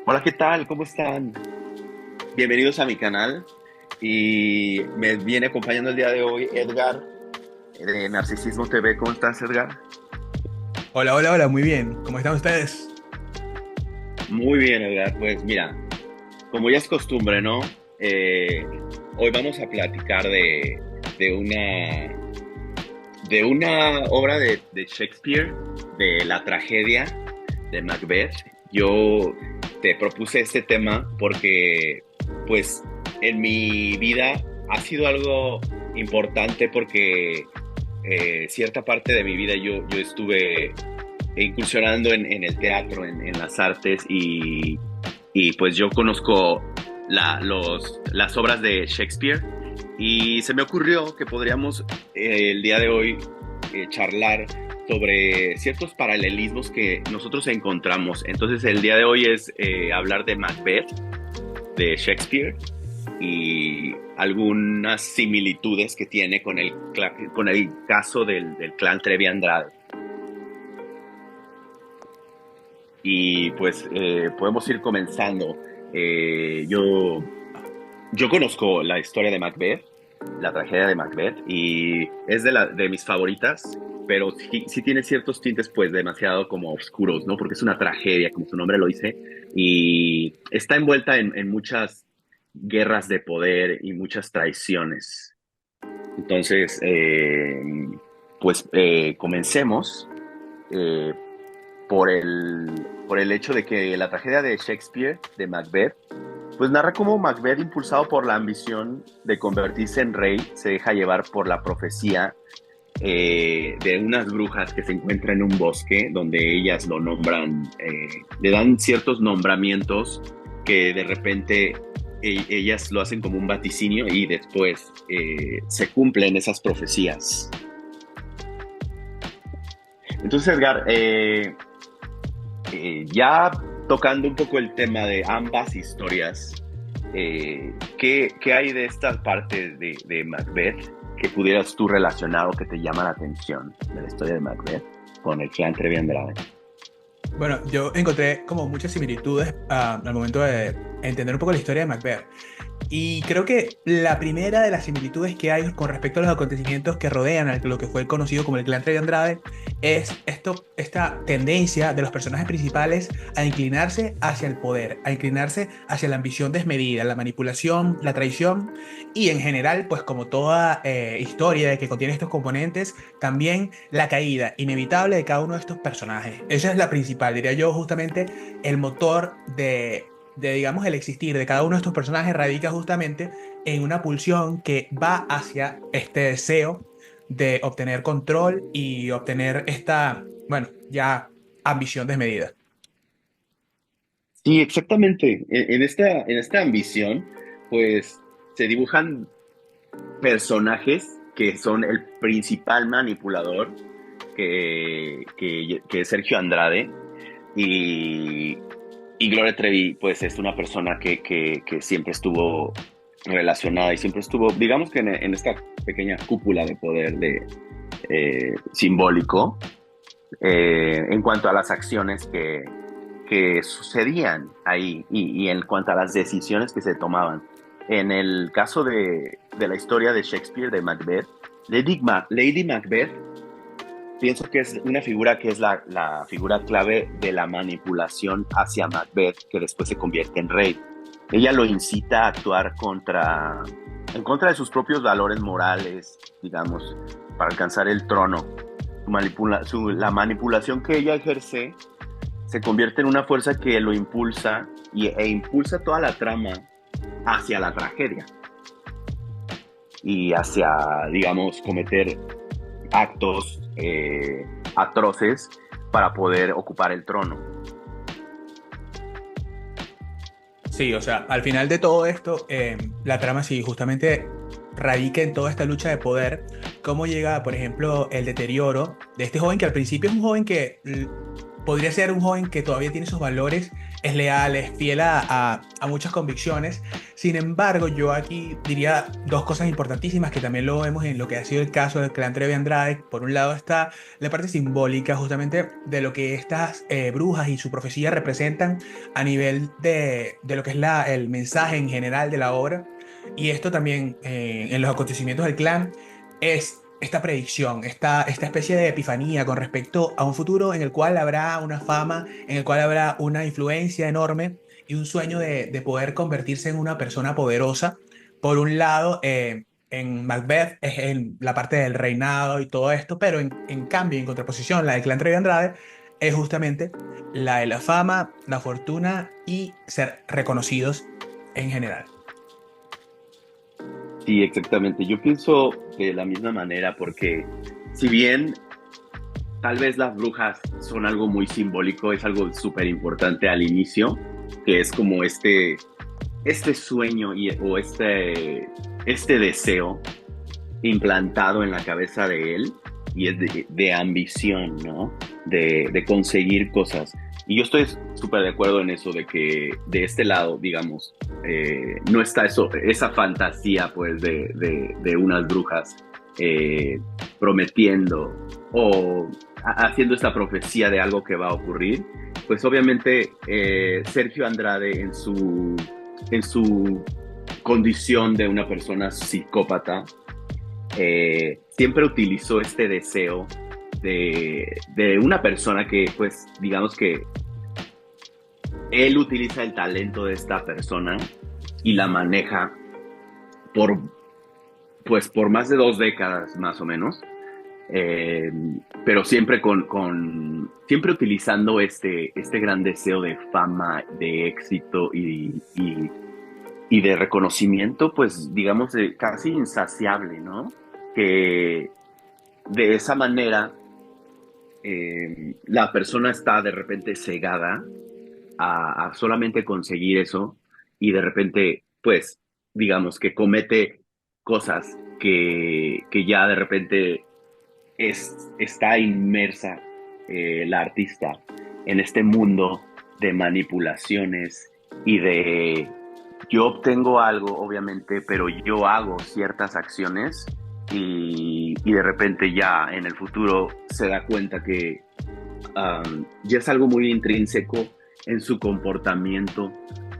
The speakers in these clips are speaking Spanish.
Hola, ¿qué tal? ¿Cómo están? Bienvenidos a mi canal y me viene acompañando el día de hoy Edgar de Narcisismo TV. ¿Cómo estás, Edgar? Hola, hola, hola, muy bien. ¿Cómo están ustedes? Muy bien, Edgar. Pues mira, como ya es costumbre, ¿no? Eh, Hoy vamos a platicar de una obra de Shakespeare, de la tragedia de Macbeth. Yo te propuse este tema porque, pues, en mi vida ha sido algo importante porque cierta parte de mi vida yo estuve incursionando en el teatro, en las artes y pues yo conozco las obras de Shakespeare y se me ocurrió que podríamos el día de hoy charlar sobre ciertos paralelismos que nosotros encontramos. Entonces el día de hoy es hablar de Macbeth, de Shakespeare y algunas similitudes que tiene con el caso del clan Trevi Andrade. Y pues podemos ir comenzando. Eh, yo, yo conozco la historia de Macbeth, la tragedia de Macbeth, y es de mis favoritas, pero sí tiene ciertos tintes pues demasiado como oscuros, ¿no? Porque es una tragedia, como su nombre lo dice, y está envuelta en muchas guerras de poder y muchas traiciones. Entonces, pues comencemos. Eh, por el hecho de que la tragedia de Shakespeare, de Macbeth, pues narra cómo Macbeth, impulsado por la ambición de convertirse en rey, se deja llevar por la profecía de unas brujas que se encuentran en un bosque donde ellas lo nombran, le dan ciertos nombramientos que de repente ellas lo hacen como un vaticinio y después se cumplen esas profecías. Entonces, Edgar, ya tocando un poco el tema de ambas historias, ¿qué hay de estas partes de Macbeth que pudieras tú relacionar o que te llama la atención de la historia de Macbeth con el clan Trevi Andrade? Bueno, yo encontré como muchas similitudes al momento de entender un poco la historia de Macbeth. Y creo que la primera de las similitudes que hay con respecto a los acontecimientos que rodean a lo que fue conocido como el clan Trevi Andrade es esta tendencia de los personajes principales a inclinarse hacia el poder, a inclinarse hacia la ambición desmedida, la manipulación, la traición y en general, pues como toda historia que contiene estos componentes, también la caída inevitable de cada uno de estos personajes. Esa es la principal, diría yo, justamente el motor digamos, el existir de cada uno de estos personajes radica justamente en una pulsión que va hacia este deseo de obtener control y obtener esta, bueno, ya ambición desmedida. Sí, exactamente. En esta ambición, pues se dibujan personajes que son el principal manipulador, que es Sergio Andrade, y, y Gloria Trevi, pues es una persona que siempre estuvo relacionada y siempre estuvo, digamos que en esta pequeña cúpula de poder simbólico en cuanto a las acciones que sucedían ahí y en cuanto a las decisiones que se tomaban. En el caso de la historia de Shakespeare, de Macbeth, Lady Macbeth, pienso que es una figura que es la figura clave de la manipulación hacia Macbeth, que después se convierte en rey. Ella lo incita a actuar en contra de sus propios valores morales, digamos, para alcanzar el trono. La manipulación que ella ejerce se convierte en una fuerza que lo impulsa e impulsa toda la trama hacia la tragedia y hacia, digamos, cometer actos atroces para poder ocupar el trono. Sí, o sea, al final de todo esto, la trama sí justamente radica en toda esta lucha de poder, cómo llega, por ejemplo, el deterioro de este joven que al principio es un joven que podría ser un joven que todavía tiene sus valores, es leal, es fiel a muchas convicciones. Sin embargo, yo aquí diría dos cosas importantísimas que también lo vemos en lo que ha sido el caso del clan Trevi Andrade. Por un lado está la parte simbólica justamente de lo que estas brujas y su profecía representan a nivel de lo que es el mensaje en general de la obra. Y esto también en los acontecimientos del clan es esta predicción, esta especie de epifanía con respecto a un futuro en el cual habrá una fama, en el cual habrá una influencia enorme y un sueño de poder convertirse en una persona poderosa. Por un lado, en Macbeth es en la parte del reinado y todo esto, pero en cambio, en contraposición, la de Clan Trevi Andrade es justamente la de la fama, la fortuna y ser reconocidos en general. Sí, exactamente. Yo pienso de la misma manera porque si bien tal vez las brujas son algo muy simbólico, es algo súper importante al inicio, que es como este sueño o este deseo implantado en la cabeza de él y es de ambición, ¿no? De conseguir cosas. Y yo estoy súper de acuerdo en eso, de que de este lado, digamos, no está esa fantasía, pues, de unas brujas prometiendo o haciendo esta profecía de algo que va a ocurrir. Pues obviamente Sergio Andrade en su condición de una persona psicópata, siempre utilizó este deseo de una persona que, pues, digamos que él utiliza el talento de esta persona y la maneja por, pues, por más de 2 décadas, más o menos, pero siempre siempre utilizando este gran deseo de fama, de éxito y de reconocimiento, pues, digamos, casi insaciable, ¿no? Que de esa manera la persona está de repente cegada a solamente conseguir eso y de repente, pues, digamos que comete cosas que ya de repente está inmersa la artista en este mundo de manipulaciones y de yo obtengo algo, obviamente, pero yo hago ciertas acciones y de repente ya en el futuro se da cuenta que ya es algo muy intrínseco en su comportamiento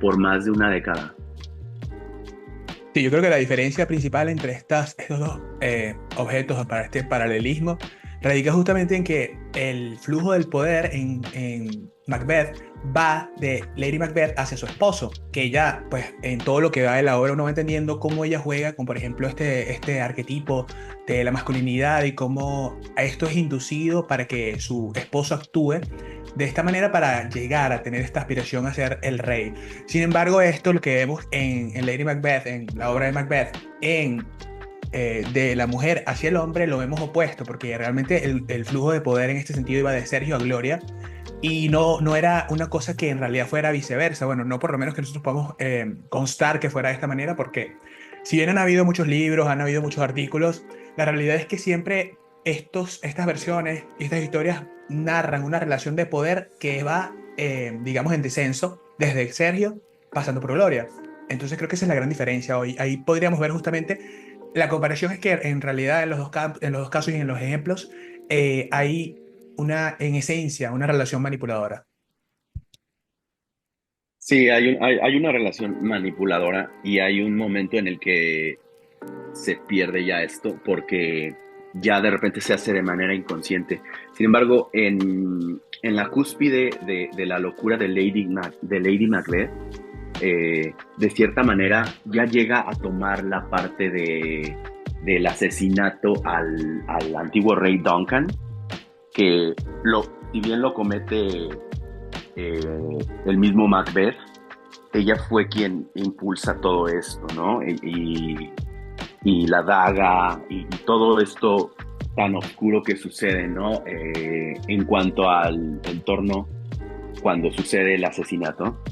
por más de una década. Sí, yo creo que la diferencia principal entre estos dos objetos para este paralelismo radica justamente en que el flujo del poder en Macbeth va de Lady Macbeth hacia su esposo, que ella, pues en todo lo que va de la obra uno va entendiendo cómo ella juega con, por ejemplo, este arquetipo de la masculinidad y cómo esto es inducido para que su esposo actúe de esta manera para llegar a tener esta aspiración a ser el rey. Sin embargo, esto lo que vemos en Lady Macbeth, en la obra de Macbeth, de la mujer hacia el hombre, lo vemos opuesto, porque realmente el flujo de poder en este sentido iba de Sergio a Gloria, y no era una cosa que en realidad fuera viceversa. Bueno, no por lo menos que nosotros podamos constar que fuera de esta manera, porque si bien han habido muchos libros, han habido muchos artículos, la realidad es que siempre estas versiones y estas historias narran una relación de poder que va, digamos, en descenso desde Sergio pasando por Gloria. Entonces creo que esa es la gran diferencia hoy. Ahí podríamos ver justamente la comparación es que en realidad en los dos casos y en los ejemplos hay en esencia, una relación manipuladora. Sí, hay una relación manipuladora y hay un momento en el que se pierde ya esto porque ya de repente se hace de manera inconsciente. Sin embargo, en la cúspide de la locura de Lady Macbeth, de cierta manera ya llega a tomar la parte del asesinato al antiguo rey Duncan, que si bien lo comete el mismo Macbeth, ella fue quien impulsa todo esto, ¿no? Y la daga y todo esto tan oscuro que sucede, ¿no? En cuanto al entorno cuando sucede el asesinato,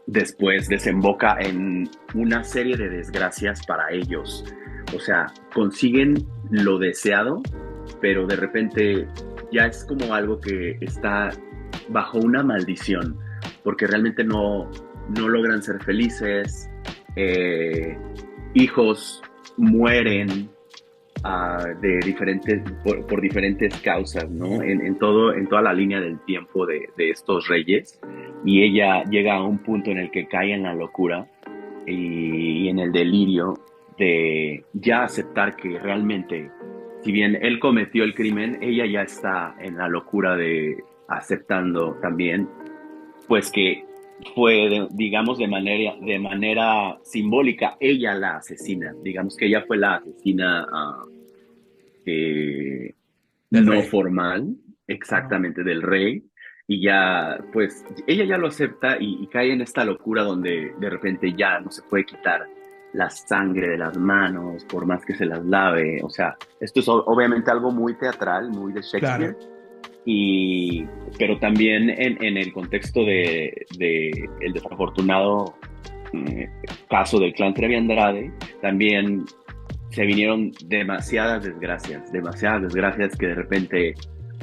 después desemboca en una serie de desgracias para ellos. O sea, consiguen lo deseado, pero de repente ya es como algo que está bajo una maldición, porque realmente no logran ser felices, hijos mueren de por diferentes causas, ¿no? En toda la línea del tiempo de estos reyes, y ella llega a un punto en el que cae en la locura y en el delirio de ya aceptar que realmente, si bien él cometió el crimen, ella ya está en la locura de aceptando también, pues que fue, digamos, de manera simbólica, ella la asesina, digamos que ella fue la asesina eh, Del no rey. formal, Ah. exactamente, del rey, y ya, pues, ella ya lo acepta y cae en esta locura donde de repente ya no se puede quitar la sangre de las manos, por más que se las lave, o sea, esto es obviamente algo muy teatral, muy de Shakespeare, Claro. y, pero también en el contexto de el desafortunado eh, caso del clan Trevi Andrade, también se vinieron demasiadas desgracias que de repente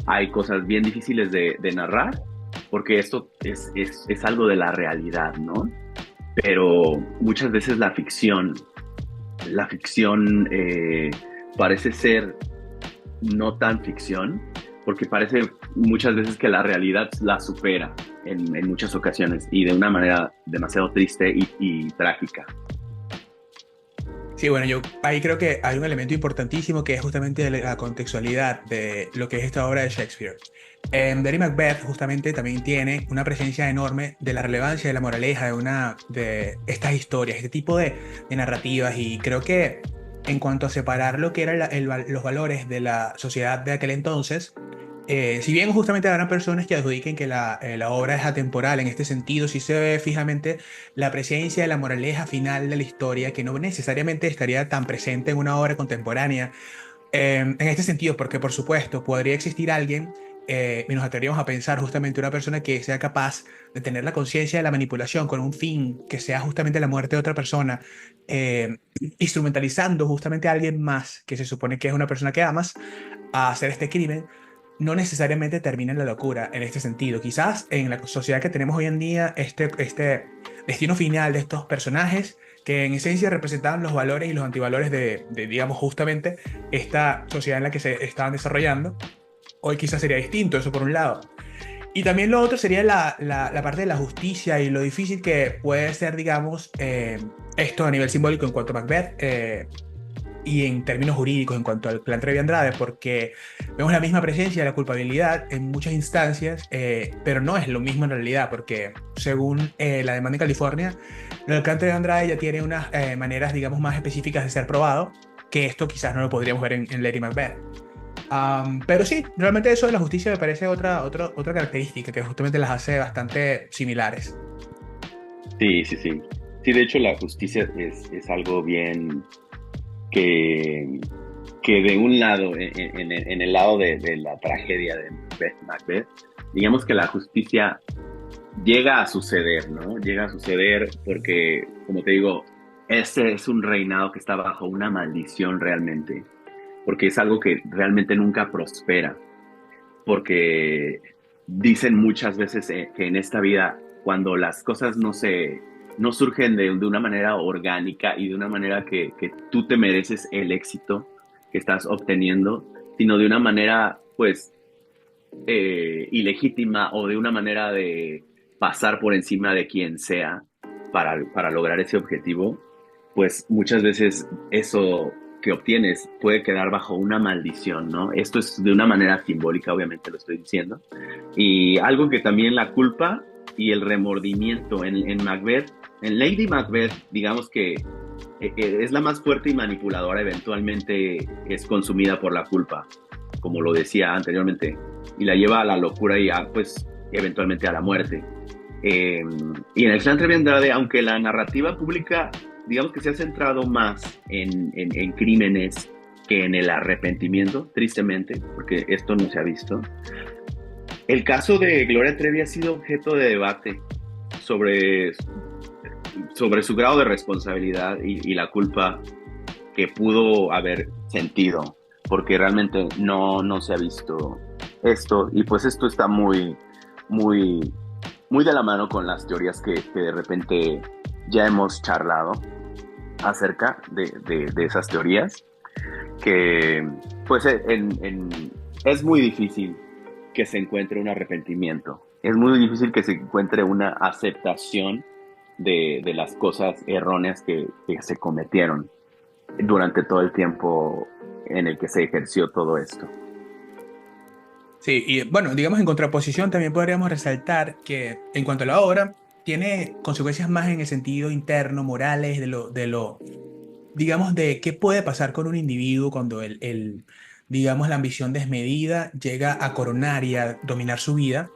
hay cosas bien difíciles de narrar, porque esto es algo de la realidad, ¿no? Pero muchas veces la ficción parece ser no tan ficción, porque parece muchas veces que la realidad la supera en muchas ocasiones y de una manera demasiado triste y trágica. Sí, bueno, yo ahí creo que hay un elemento importantísimo que es justamente la contextualidad de lo que es esta obra de Shakespeare. Lady Macbeth justamente también tiene una presencia enorme de la relevancia de la moraleja de estas historias, este tipo de narrativas, y creo que en cuanto a separar lo que eran los valores de la sociedad de aquel entonces, si bien justamente habrán personas que adjudiquen que la obra es atemporal en este sentido, sí se ve fijamente la presencia de la moraleja final de la historia, que no necesariamente estaría tan presente en una obra contemporánea. En este sentido, porque por supuesto podría existir alguien, y nos atreveríamos a pensar justamente una persona que sea capaz de tener la conciencia de la manipulación con un fin que sea justamente la muerte de otra persona, instrumentalizando justamente a alguien más que se supone que es una persona que amas a hacer este crimen. No necesariamente termina en la locura en este sentido. Quizás en la sociedad que tenemos hoy en día, este destino final de estos personajes, que en esencia representaban los valores y los antivalores digamos, justamente esta sociedad en la que se estaban desarrollando, hoy quizás sería distinto, eso por un lado. Y también lo otro sería la parte de la justicia y lo difícil que puede ser, digamos, esto a nivel simbólico en cuanto a Macbeth, y en términos jurídicos en cuanto al clan Trevi Andrade, porque vemos la misma presencia de la culpabilidad en muchas instancias, pero no es lo mismo en realidad, porque según la demanda en California, lo del clan Trevi Andrade ya tiene unas maneras, digamos, más específicas de ser probado, que esto quizás no lo podríamos ver en Lady Macbeth. Pero sí, realmente eso de la justicia me parece otra característica que justamente las hace bastante similares. Sí, sí, sí. Sí, de hecho la justicia es algo bien que, que de un lado, en el lado de la tragedia de Macbeth, digamos que la justicia llega a suceder, ¿no? Llega a suceder porque, como te digo, este es un reinado que está bajo una maldición realmente, porque es algo que realmente nunca prospera, porque dicen muchas veces que en esta vida, cuando las cosas no surgen de una manera orgánica y de una manera que tú te mereces el éxito que estás obteniendo, sino de una manera, pues, ilegítima o de una manera de pasar por encima de quien sea para lograr ese objetivo, pues muchas veces eso que obtienes puede quedar bajo una maldición, ¿no? Esto es de una manera simbólica, obviamente lo estoy diciendo. Y algo que también la culpa y el remordimiento en Macbeth, en Lady Macbeth, digamos que es la más fuerte y manipuladora, eventualmente es consumida por la culpa, como lo decía anteriormente, y la lleva a la locura y pues eventualmente a la muerte. Eh, y en el clan Trevi Andrade, aunque la narrativa pública, digamos que se ha centrado más en crímenes que en el arrepentimiento, tristemente, porque esto no se ha visto. El caso de Gloria Trevi ha sido objeto de debate sobre, sobre su grado de responsabilidad y la culpa que pudo haber sentido, porque realmente no se ha visto esto, y pues esto está muy, muy, muy de la mano con las teorías que de repente ya hemos charlado acerca de esas teorías, que pues es muy difícil que se encuentre un arrepentimiento, es muy difícil que se encuentre una aceptación de las cosas erróneas que se cometieron durante todo el tiempo en el que se ejerció todo esto. Sí, y bueno, digamos en contraposición también podríamos resaltar que en cuanto a la obra, tiene consecuencias más en el sentido interno, morales, digamos, de qué puede pasar con un individuo cuando digamos, la ambición desmedida llega a coronar y a dominar su vida.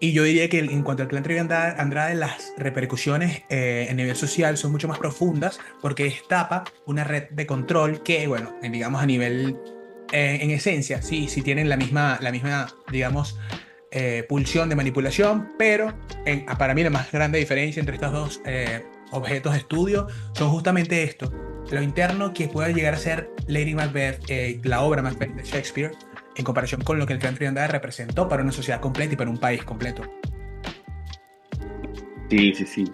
Y yo diría que en cuanto al plan Trivia Andrade, las repercusiones a nivel social son mucho más profundas porque destapa una red de control que, bueno, digamos a nivel, en esencia, sí, sí tienen la misma, digamos, pulsión de manipulación, pero para mí la más grande diferencia entre estos dos objetos de estudio son justamente esto, lo interno que puede llegar a ser Lady Macbeth, la obra Macbeth de Shakespeare, en comparación con lo que el clan Trinidad representó para una sociedad completa y para un país completo. Sí, sí, sí,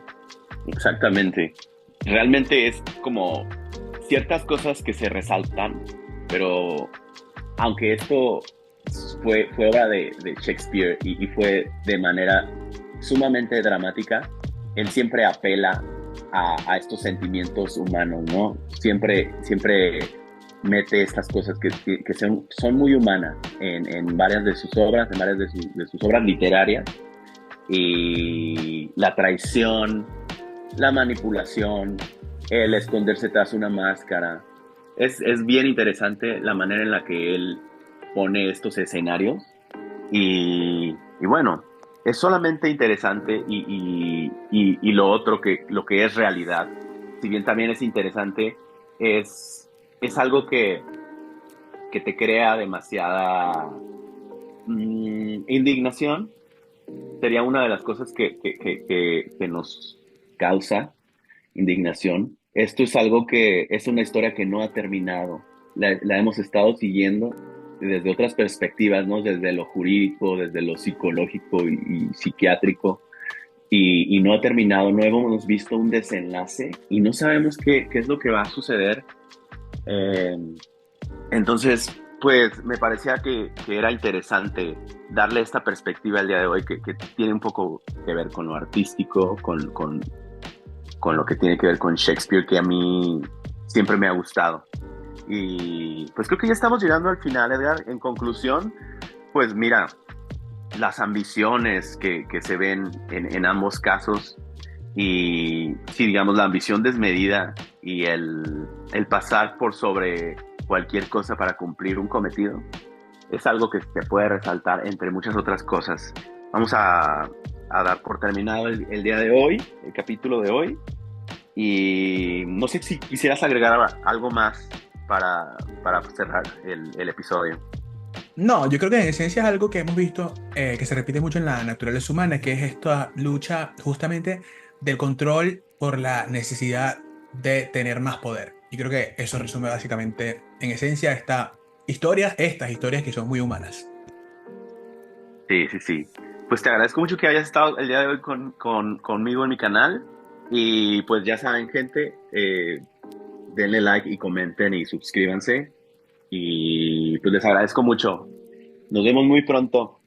exactamente. Realmente es como ciertas cosas que se resaltan, pero aunque esto fue obra de Shakespeare y fue de manera sumamente dramática, él siempre apela a estos sentimientos humanos, ¿no? Siempre mete estas cosas que son muy humanas en varias de sus obras, en varias de sus obras literarias, y la traición, la manipulación, el esconderse tras una máscara. Es bien interesante la manera en la que él pone estos escenarios y bueno, es solamente interesante y lo otro lo que es realidad, si bien también es interesante, es algo que te crea demasiada indignación. Sería una de las cosas que nos causa indignación. Esto es algo que es una historia que no ha terminado. La hemos estado siguiendo desde otras perspectivas, ¿no? Desde lo jurídico, desde lo psicológico y psiquiátrico, y no ha terminado, no hemos visto un desenlace y no sabemos qué es lo que va a suceder. Eh, entonces, pues me parecía que era interesante darle esta perspectiva el día de hoy, que tiene un poco que ver con lo artístico, con lo que tiene que ver con Shakespeare, que a mí siempre me ha gustado. Y pues creo que ya estamos llegando al final, Edgar. En conclusión, pues mira, las ambiciones que se ven en ambos casos y sí, digamos, la ambición desmedida y el pasar por sobre cualquier cosa para cumplir un cometido es algo que se puede resaltar entre muchas otras cosas. Vamos a dar por terminado el día de hoy, el capítulo de hoy, y no sé si quisieras agregar algo más para cerrar el episodio. No, yo creo que en esencia es algo que hemos visto que se repite mucho en la naturaleza humana, que es esta lucha justamente del control por la necesidad de tener más poder. Y creo que eso resume básicamente en esencia estas historias que son muy humanas. Sí, sí, sí. Pues te agradezco mucho que hayas estado el día de hoy conmigo en mi canal. Y pues ya saben, gente, denle like y comenten y suscríbanse. Y pues les agradezco mucho. Nos vemos muy pronto.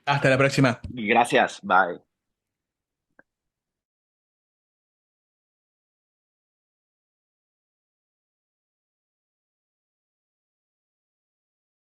Hasta la próxima. Y gracias. Bye.